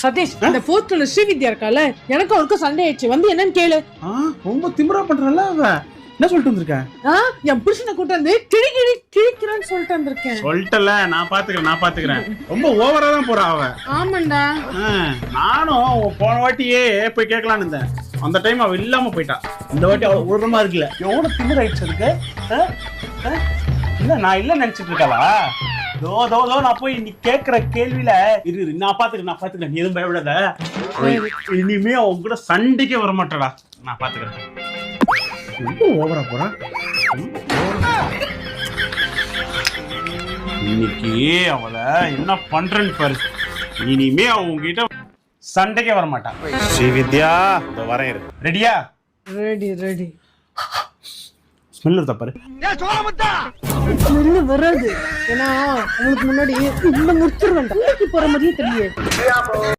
சதீஷ், இந்த 4th ஃப்ளோர்ல ஸ்ரீவித்யா இருக்கால, எனக்கும் அவருக்கும் சண்டை ஆயிடுச்சு. வந்து என்னன்னு கேளு. ரொம்ப திமிரா பண்றல அவ. என்ன சொல்லிட்டு வந்திருக்கேன்? என் புருஷனை கூட்டு வந்து கிழிக்கிறேன்னு சொல்லிட்டு வந்திருக்கேன். சொல்லிட்டல, நான் பாத்துக்கிறேன். ரொம்ப ஓவரா தான் போறா அவ. ஆமாண்டா. நானும் போன வாட்டியே போய் கேட்கலான்னு இருந்தேன். அந்த டைம் அவ இல்லாம போயிட்டா. இந்த வாட்டி அவ உருமா இருக்குல்ல. எவ்வளவு திமிர ஆயிடுச்சு அதுக்கு. இல்ல நான் இல்ல நினைச்சிட்டு இருக்காளா? தோ நான் போய் நீ கேக்குற கேள்வியில இரு நான் பாத்துக்கிறேன். நீ எதுவும் பயப்படாத. இனிமே அவங்க கூட சண்டைக்கே வர மாட்டடா. நான் பாத்துக்கிறேன். ரொம்ப ஓவரா போறா. இன்னைக்கு அவளை என்ன பண்றேன்னு பாரு. இனிமே அவங்க கிட்ட சண்டைக்கே வர மாட்டான். ஸ்ரீவித்யா, இதோ வரேன். ரெடியா? ரெடி. ஸ்மெல் வருதா பாரு. ஸ்மெல் வராது. ஏன்னா உங்களுக்கு முன்னாடி இந்த முடிச்சிருவேன். போற மாதிரியே தெரியாது.